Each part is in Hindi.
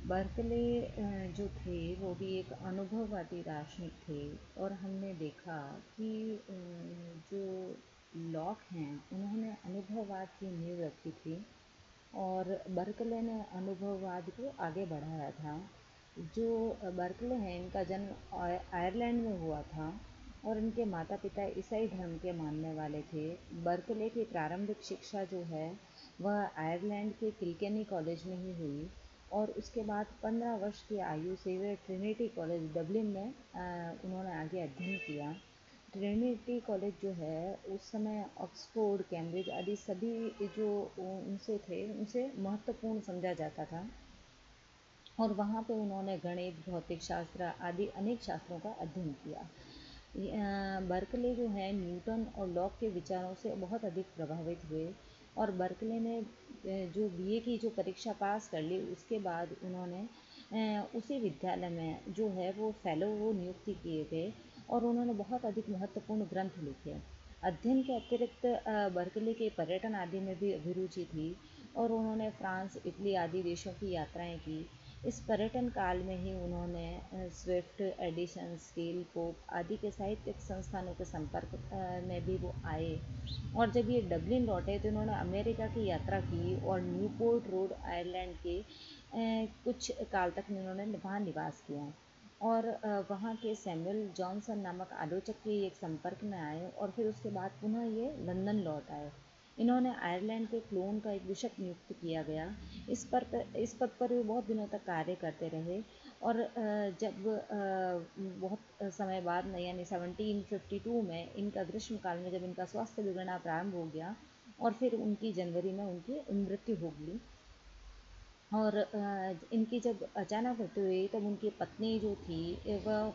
बर्कले जो थे वो भी एक अनुभववादी दार्शनिक थे और हमने देखा कि जो लॉक हैं उन्होंने अनुभववाद की नींव रखी थी और बर्कले ने अनुभववाद को आगे बढ़ाया था। जो बर्कले हैं इनका जन्म आयरलैंड में हुआ था और इनके माता पिता ईसाई धर्म के मानने वाले थे। बर्कले की प्रारंभिक शिक्षा जो है वह आयरलैंड के किल्केनी कॉलेज में ही हुई और उसके बाद 15 वर्ष की आयु से वे ट्रिनिटी कॉलेज डबलिन में उन्होंने आगे अध्ययन किया। ट्रिनिटी कॉलेज जो है उस समय ऑक्सफोर्ड, कैम्ब्रिज आदि सभी जो उनसे थे उनसे महत्वपूर्ण समझा जाता था और वहाँ पे उन्होंने गणित, भौतिक शास्त्र आदि अनेक शास्त्रों का अध्ययन किया। बर्कले जो है न्यूटन और लॉक के विचारों से बहुत अधिक प्रभावित हुए और बर्कले ने जो बीए की जो परीक्षा पास कर ली उसके बाद उन्होंने उसी विद्यालय में जो है वो फेलो वो नियुक्ति किए गए और उन्होंने बहुत अधिक महत्वपूर्ण ग्रंथ लिखे। अध्ययन के अतिरिक्त बर्कले के पर्यटन आदि में भी अभिरुचि थी और उन्होंने फ्रांस, इटली आदि देशों की यात्राएं की। इस पर्यटन काल में ही उन्होंने स्विफ्ट, एडिसन, स्टील, पोप आदि के साहित्यिक संस्थानों के संपर्क में भी वो आए और जब ये डबलिन लौटे तो इन्होंने अमेरिका की यात्रा की और न्यूपोर्ट रोड आयरलैंड के कुछ काल तक इन्होंने वहाँ निवास किया और वहाँ के सैमुअल जॉनसन नामक आलोचक के एक संपर्क में आए और फिर उसके बाद पुनः ये लंदन लौट आए। इन्होंने आयरलैंड के क्लोन का एक बिशप नियुक्त किया गया। इस पद पर वे बहुत दिनों तक कार्य करते रहे और जब बहुत समय बाद यानी 1752 में इनका ग्रीष्मकाल में जब इनका स्वास्थ्य बिगड़ना प्रारंभ हो गया और फिर उनकी जनवरी में उनकी मृत्यु हो गई और इनकी जब अचानक मृत्यु हुई तब उनकी पत्नी जो थी वह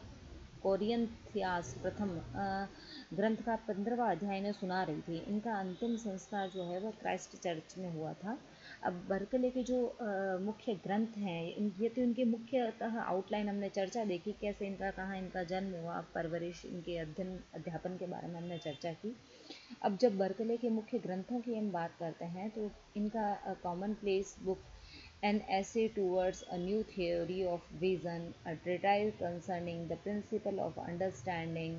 कोरिन्थियास प्रथम ग्रंथ का 15वां अध्याय इन्हें सुना रही थी। इनका अंतिम संस्कार जो है वह क्राइस्ट चर्च में हुआ था। अब बर्कले के जो मुख्य ग्रंथ हैं ये तो इनके मुख्यतः आउटलाइन हमने चर्चा देखी, कैसे इनका कहाँ इनका जन्म हुआ, परवरिश, इनके अध्ययन अध्यापन के बारे में हमने चर्चा की। अब जब बर्कले के मुख्य ग्रंथों की हम बात करते हैं तो इनका common place book, An essay towards a new theory of vision, a treatise concerning the principle of understanding,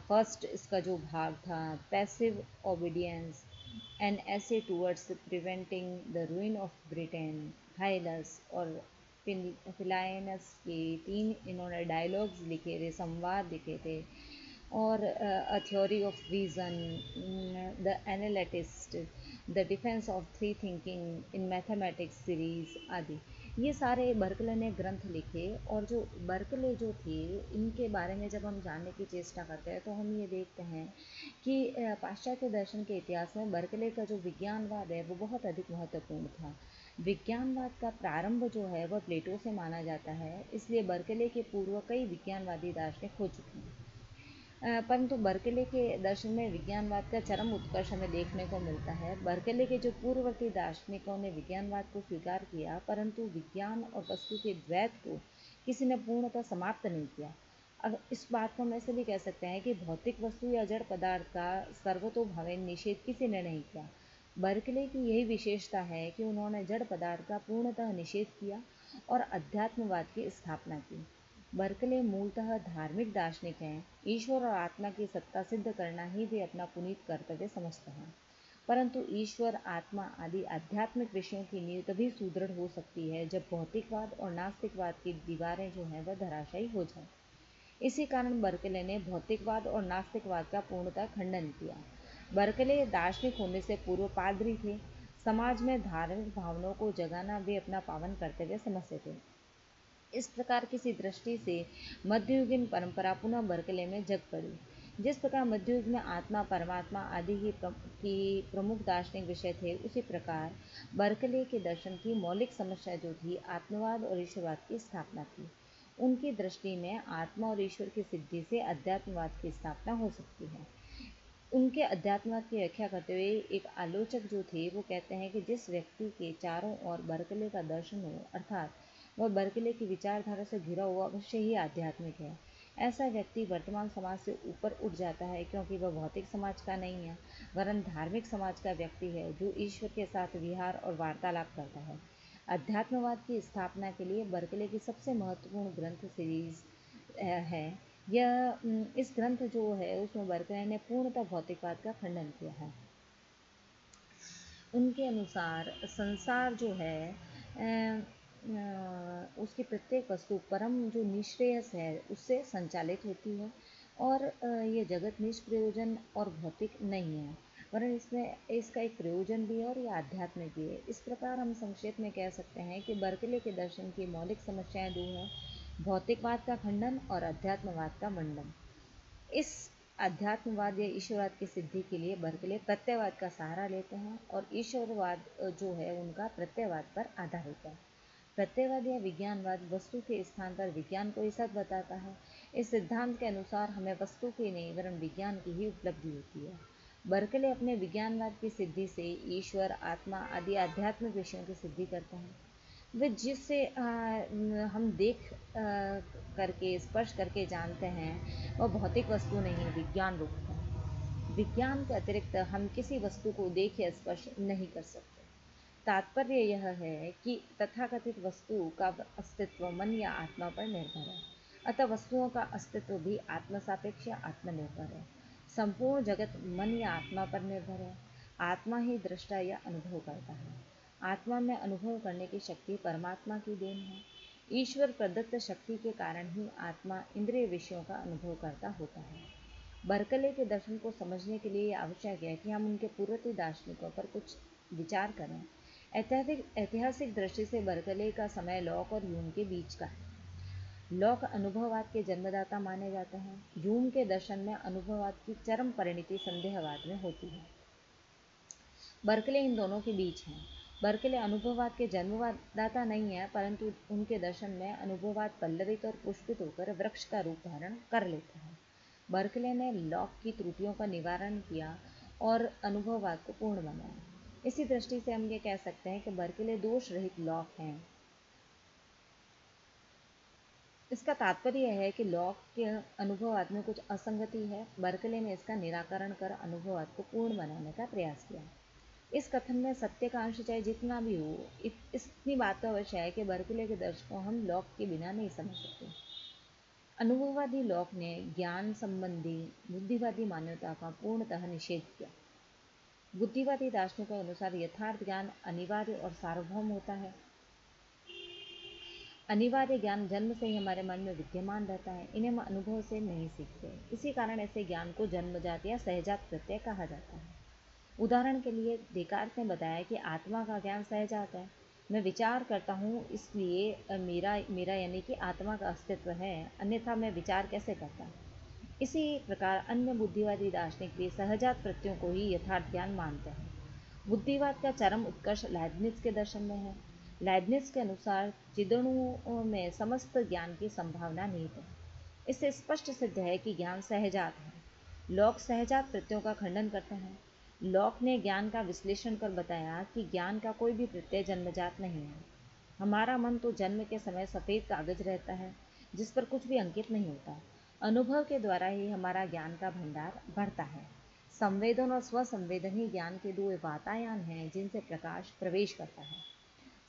first इसका जो भाग था passive obedience, an essay towards preventing the ruin of Britain, Hylas और फिलाइनस के 3 इन्होंने डायलॉग्स लिखे थे, संवाद लिखे थे और a theory of vision, the analytist, the defence of free thinking in mathematics series आदि, ये सारे बर्कले ने ग्रंथ लिखे। और जो बर्कले जो थे इनके बारे में जब हम जानने की चेष्टा करते हैं तो हम ये देखते हैं कि पाश्चात्य दर्शन के इतिहास में बर्कले का जो विज्ञानवाद है वो बहुत अधिक महत्वपूर्ण था। विज्ञानवाद का प्रारंभ जो है वह प्लेटो से माना जाता है, इसलिए बर्कले के पूर्व कई विज्ञानवादी दार्शनिक हो चुके हैं। परंतु बर्कले के दर्शन में विज्ञानवाद का चरम उत्कर्ष हमें देखने को मिलता है। बर्कले के जो पूर्ववर्ती दार्शनिकों ने विज्ञानवाद को स्वीकार किया परंतु विज्ञान और वस्तु के द्वैत को किसी ने पूर्णतः समाप्त नहीं किया। अब इस बात को हम ऐसे भी कह सकते हैं कि भौतिक वस्तु या जड़ पदार्थ का सर्वतोभावे निषेध किसी ने नहीं किया। बर्कले की यही विशेषता है कि उन्होंने जड़ पदार्थ का पूर्णतः निषेध किया और अध्यात्मवाद की स्थापना की। बर्कले मूलतः धार्मिक दार्शनिक हैं। ईश्वर और आत्मा की सत्ता सिद्ध करना ही वे अपना पुनीत कर्तव्य समझते हैं, परंतु ईश्वर, आत्मा आदि आध्यात्मिक विषयों की नींव तभी सुदृढ़ हो सकती है जब भौतिकवाद और नास्तिकवाद की दीवारें जो हैं वह धराशायी हो जाए। इसी कारण बर्कले ने भौतिकवाद और नास्तिकवाद का पूर्णतः खंडन किया। बर्कले दार्शनिक होने से पूर्व पादरी थे। समाज में धार्मिक भावनाओं को जगाना वे अपना पावन कर्तव्य समझते थे। इस प्रकार किसी दृष्टि से मध्ययुगीन परंपरा पुनः बर्कले में जग पड़ी। जिस प्रकार मध्ययुग में आत्मा, परमात्मा आदि की प्रमुख दार्शनिक विषय थे, उसी प्रकार बर्कले के दर्शन की मौलिक समस्या जो थी आत्मवाद और ईश्वरवाद की स्थापना थी। उनकी दृष्टि में आत्मा और ईश्वर की सिद्धि से अध्यात्मवाद की स्थापना हो सकती है। उनके अध्यात्मवाद की व्याख्या करते हुए एक आलोचक जो थे वो कहते हैं कि जिस व्यक्ति के चारों ओर बर्कले का दर्शन हो, अर्थात वह बर्कले की विचारधारा से घिरा हुआ अवश्य ही आध्यात्मिक है। ऐसा व्यक्ति वर्तमान समाज से ऊपर उठ जाता है क्योंकि वह भौतिक समाज का नहीं है वरन धार्मिक समाज का व्यक्ति है जो ईश्वर के साथ विहार और वार्तालाप करता है। अध्यात्मवाद की स्थापना के लिए बर्कले की सबसे महत्वपूर्ण ग्रंथ सीरीज है। इस ग्रंथ जो है उसमें बर्कले ने पूर्णतः भौतिकवाद का खंडन किया है। उनके अनुसार संसार जो है उसकी प्रत्येक वस्तु परम जो निष्क्रियस है उससे संचालित होती है, और ये जगत निष्प्रयोजन और भौतिक नहीं है, वरन इसमें इसका एक प्रयोजन भी है और ये आध्यात्मिक भी है। इस प्रकार हम संक्षेप में कह सकते हैं कि बर्कले के दर्शन की मौलिक समस्याएं दो हैं: भौतिकवाद का खंडन और अध्यात्मवाद का मंडन। इस अध्यात्मवाद या ईश्वरवाद की सिद्धि के लिए बर्कले प्रत्ययवाद का सहारा लेते हैं, और ईश्वरवाद जो है उनका प्रत्ययवाद पर आधारित है। प्रत्ययवाद या विज्ञानवाद वस्तु के स्थान पर विज्ञान को ही सत्य बताता है। इस सिद्धांत के अनुसार हमें वस्तु की नहीं वरन विज्ञान की ही उपलब्धि होती है। बर्कले अपने विज्ञानवाद की सिद्धि से ईश्वर, आत्मा आदि आध्यात्मिक विषयों की सिद्धि करते हैं, वे जिससे हम देख करके स्पर्श करके जानते हैं वह भौतिक वस्तु नहीं, विज्ञान रूप है। विज्ञान के अतिरिक्त हम किसी वस्तु को देख या स्पर्श नहीं कर सकते। तात्पर्य यह है कि तथाकथित वस्तु का अस्तित्व मन या आत्मा पर निर्भर है, अतः वस्तुओं का अस्तित्व भी आत्म सापेक्ष या आत्मनिर्भर है। संपूर्ण जगत मन या आत्मा पर निर्भर है। आत्मा ही दृष्टा या अनुभव करता है। आत्मा में अनुभव करने की शक्ति परमात्मा की देन है। ईश्वर प्रदत्त शक्ति के कारण ही आत्मा इंद्रिय विषयों का अनुभव करता होता है। बर्कले के दर्शन को समझने के लिए आवश्यक है कि हम उनके पूर्ववर्ती दार्शनिकों पर कुछ विचार करें। ऐतिहासिक दृष्टि से बर्कले का समय लॉक और ह्यूम के बीच का है। लॉक अनुभववाद के जन्मदाता माने जाते हैं। ह्यूम के दर्शन में अनुभववाद की चरम परिणति संदेहवाद में होती है। बर्कले इन दोनों के बीच हैं। बर्कले अनुभववाद के जन्मदाता नहीं है, परंतु उनके दर्शन में अनुभववाद पल्लवित और पुष्पित होकर वृक्ष का रूप धारण कर लेता है। बर्कले ने लॉक की त्रुटियों का निवारण किया और अनुभववाद को पूर्ण बनाया। इसी दृष्टि से हम ये कह सकते हैं कि बर्कले दोष रहित लॉक हैं। इसका तात्पर्य यह है कि लॉक के अनुभववाद में कुछ असंगति है। बर्कले ने इसका निराकरण कर अनुभववाद को पूर्ण बनाने का प्रयास किया। इस कथन में सत्य का अंश चाहे जितना भी हो, इतनी बात तो अवश्य है कि बर्कले के दर्शन को हम लॉक के बिना नहीं समझ सकते। अनुभववादी लॉक ने ज्ञान संबंधी बुद्धिवादी मान्यता का पूर्णतः निषेध किया। बुद्धिवादी दार्शनिकों के अनुसार यथार्थ ज्ञान अनिवार्य और सार्वभौम होता है। अनिवार्य ज्ञान जन्म से ही हमारे मन में विद्यमान रहता है, इन्हें हम अनुभव से नहीं सीखते। इसी कारण ऐसे ज्ञान को जन्मजात या सहजात प्रत्यय कहा जाता है। उदाहरण के लिए डेकार्त ने बताया कि आत्मा का ज्ञान सहजात है। मैं विचार करता हूँ, इसलिए मेरा यानी कि आत्मा का अस्तित्व है, अन्यथा मैं विचार कैसे करता। इसी प्रकार अन्य बुद्धिवादी दार्शनिक भी सहजात प्रत्ययों को ही यथार्थ ज्ञान मानते हैं। बुद्धिवाद का चरम उत्कर्ष लाइब्निज के दर्शन में है। लाइब्निज के अनुसार चिदणुओं में समस्त ज्ञान की संभावना निहित है। इससे स्पष्ट सिद्ध है कि ज्ञान सहजात है। लॉक सहजात प्रत्ययों का खंडन करते हैं। लॉक ने ज्ञान का विश्लेषण कर बताया कि ज्ञान का कोई भी प्रत्यय जन्मजात नहीं है। हमारा मन तो जन्म के समय सफ़ेद कागज रहता है, जिस पर कुछ भी अंकित नहीं होता। अनुभव के द्वारा ही हमारा ज्ञान का भंडार बढ़ता है। संवेदन और स्वसंवेदन ही ज्ञान के दो वातायन हैं जिनसे प्रकाश प्रवेश करता है।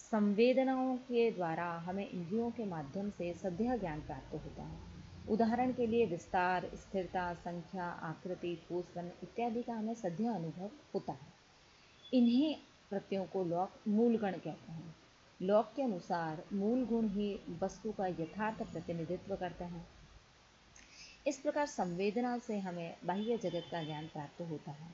संवेदनाओं के द्वारा हमें इंद्रियों के माध्यम से सद्य ज्ञान प्राप्त होता है। उदाहरण के लिए विस्तार, स्थिरता, संख्या, आकृति, ठोसपन इत्यादि का हमें सद्य अनुभव होता है। इन्हीं प्रत्ययों को लॉक मूल गण कहते हैं। लॉक के अनुसार मूल गुण ही वस्तु का यथार्थ प्रतिनिधित्व करते हैं। इस प्रकार संवेदना से हमें बाह्य जगत का ज्ञान प्राप्त होता है।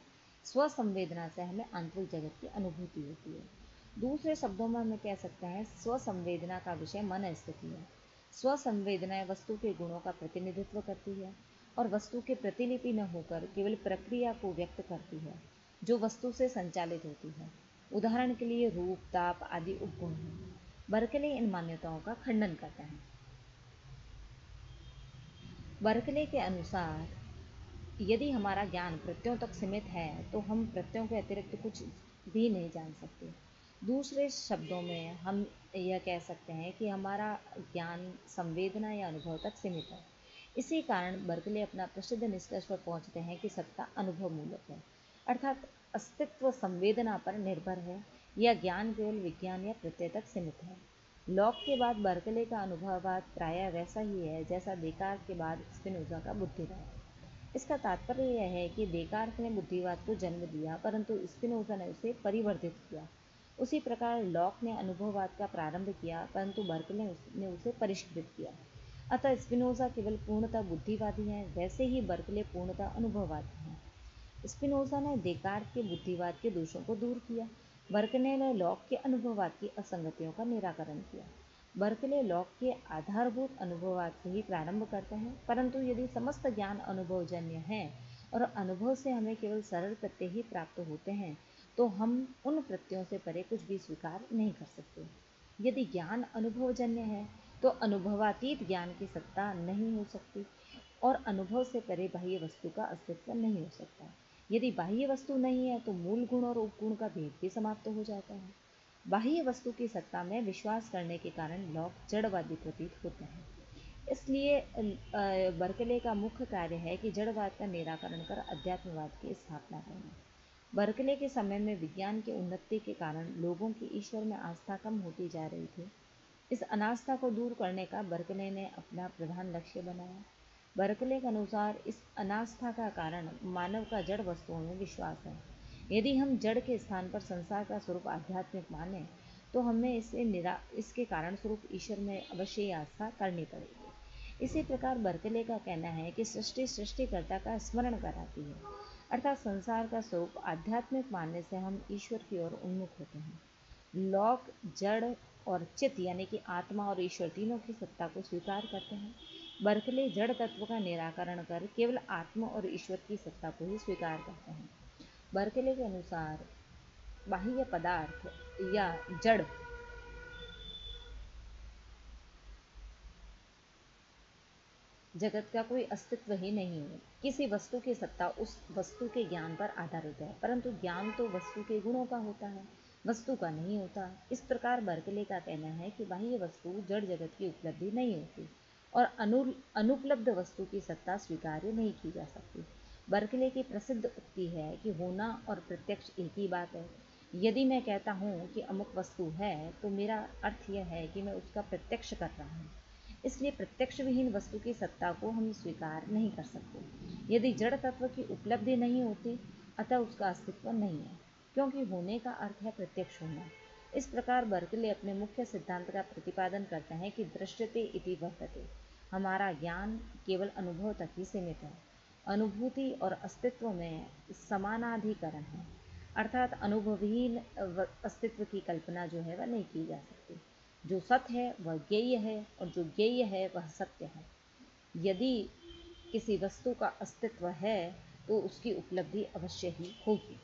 स्वसंवेदना से हमें आंतरिक जगत की अनुभूति होती है। दूसरे शब्दों में हम कह सकते हैं स्वसंवेदना का विषय मन स्थिति है। स्वसंवेदना वस्तु के गुणों का प्रतिनिधित्व करती है और वस्तु के प्रतिलिपि न होकर केवल प्रक्रिया को व्यक्त करती है जो वस्तु से संचालित होती है। उदाहरण के लिए रूप, ताप आदि उपगुण हैं। बर्कले इन मान्यताओं का खंडन करते हैं। बर्कले के अनुसार यदि हमारा ज्ञान प्रत्ययों तक सीमित है तो हम प्रत्ययों के अतिरिक्त कुछ भी नहीं जान सकते। दूसरे शब्दों में हम यह कह सकते हैं कि हमारा ज्ञान संवेदना या अनुभव तक सीमित है। इसी कारण बर्कले अपना प्रसिद्ध निष्कर्ष पर पहुंचते हैं कि सत्ता अनुभव मूलक है, अर्थात अस्तित्व संवेदना पर निर्भर है। यह ज्ञान केवल विज्ञान या प्रत्यय तक सीमित है। लॉक के बाद बर्कले का अनुभववाद प्रायः वैसा ही है जैसा देकार्त के बाद स्पिनोजा का बुद्धिवाद। इसका तात्पर्य यह है कि देकार्त ने बुद्धिवाद को जन्म दिया, परंतु स्पिनोजा ने उसे परिवर्तित किया। उसी प्रकार लॉक ने अनुभववाद का प्रारंभ किया, परंतु बर्कले ने उसे परिष्कृत किया। अतः स्पिनोजा केवल पूर्णतः बुद्धिवादी हैं, वैसे ही बर्कले पूर्णतः अनुभववादी हैं। स्पिनोजा ने देकार्त के बुद्धिवाद के दोषों को दूर किया, बर्कले ने लॉक के अनुभववाद की असंगतियों का निराकरण किया। बर्कले लॉक के आधारभूत अनुभववाद से ही प्रारंभ करते हैं, परंतु यदि समस्त ज्ञान अनुभवजन्य है और अनुभव से हमें केवल सरल प्रत्यय ही प्राप्त होते हैं, तो हम उन प्रत्ययों से परे कुछ भी स्वीकार नहीं कर सकते। यदि ज्ञान अनुभवजन्य है तो अनुभवातीत ज्ञान की सत्ता नहीं हो सकती और अनुभव से परे बाह्य वस्तु का अस्तित्व नहीं हो सकता। यदि बाह्य वस्तु नहीं है तो मूल गुण और उपगुण का भेद भी समाप्त हो जाता है। बाह्य वस्तु की सत्ता में विश्वास करने के कारण लॉक जड़वादी प्रतीत होते हैं। इसलिए बर्कले का मुख्य कार्य है कि जड़वाद का निराकरण कर अध्यात्मवाद की स्थापना करना। बर्कले के समय में विज्ञान की उन्नति के कारण लोगों की ईश्वर में आस्था कम होती जा रही थी। इस अनास्था को दूर करने का बर्कले ने अपना प्रधान लक्ष्य बनाया। बर्कले के अनुसार इस अनास्था का कारण मानव का जड़ वस्तुओं में विश्वास है। यदि हम जड़ के स्थान पर संसार का स्वरूप आध्यात्मिक माने तो हमें इसके कारण स्वरूप ईश्वर में अवश्य आस्था करनी पड़ेगी। इसी प्रकार बर्कले का कहना है कि सृष्टि सृष्टिकर्ता का स्मरण कराती है, अर्थात संसार का स्वरूप आध्यात्मिक मानने से हम ईश्वर की ओर उन्मुख होते हैं। लॉक जड़ और चित्त यानी कि आत्मा और ईश्वर तीनों की सत्ता को स्वीकार करते हैं। बर्कले जड़ तत्व का निराकरण कर केवल आत्मा और ईश्वर की सत्ता को ही स्वीकार करते हैं। बर्कले के अनुसार बाह्य पदार्थ या जड़ जगत का कोई अस्तित्व ही नहीं है। किसी वस्तु की सत्ता उस वस्तु के ज्ञान पर आधारित है, परंतु ज्ञान तो वस्तु के गुणों का होता है, वस्तु का नहीं होता। इस प्रकार बर्कले का कहना है कि बाह्य वस्तु जड़ जगत की उपलब्धि नहीं होती और अनुपलब्ध वस्तु की सत्ता स्वीकार्य नहीं की जा सकती। बर्कले की प्रसिद्ध उक्ति है कि होना और प्रत्यक्ष एक ही बात है। यदि मैं कहता हूँ कि अमुक वस्तु है तो मेरा अर्थ यह है कि मैं उसका प्रत्यक्ष कर रहा हूँ। इसलिए प्रत्यक्ष विहीन वस्तु की सत्ता को हम स्वीकार नहीं कर सकते। यदि जड़ तत्व की उपलब्धि नहीं होती, अतः उसका अस्तित्व नहीं है, क्योंकि होने का अर्थ है प्रत्यक्ष होना। इस प्रकार बर्कले अपने मुख्य सिद्धांत का प्रतिपादन करते हैं कि दृश्यते इति वर्तते। हमारा ज्ञान केवल अनुभव तक ही सीमित है। अनुभूति और अस्तित्व में समानाधिकरण है, अर्थात अनुभवहीन अस्तित्व की कल्पना जो है वह नहीं की जा सकती। जो सत्य है वह ज्ञेय है और जो ज्ञेय है वह सत्य है। यदि किसी वस्तु का अस्तित्व है तो उसकी उपलब्धि अवश्य ही होगी।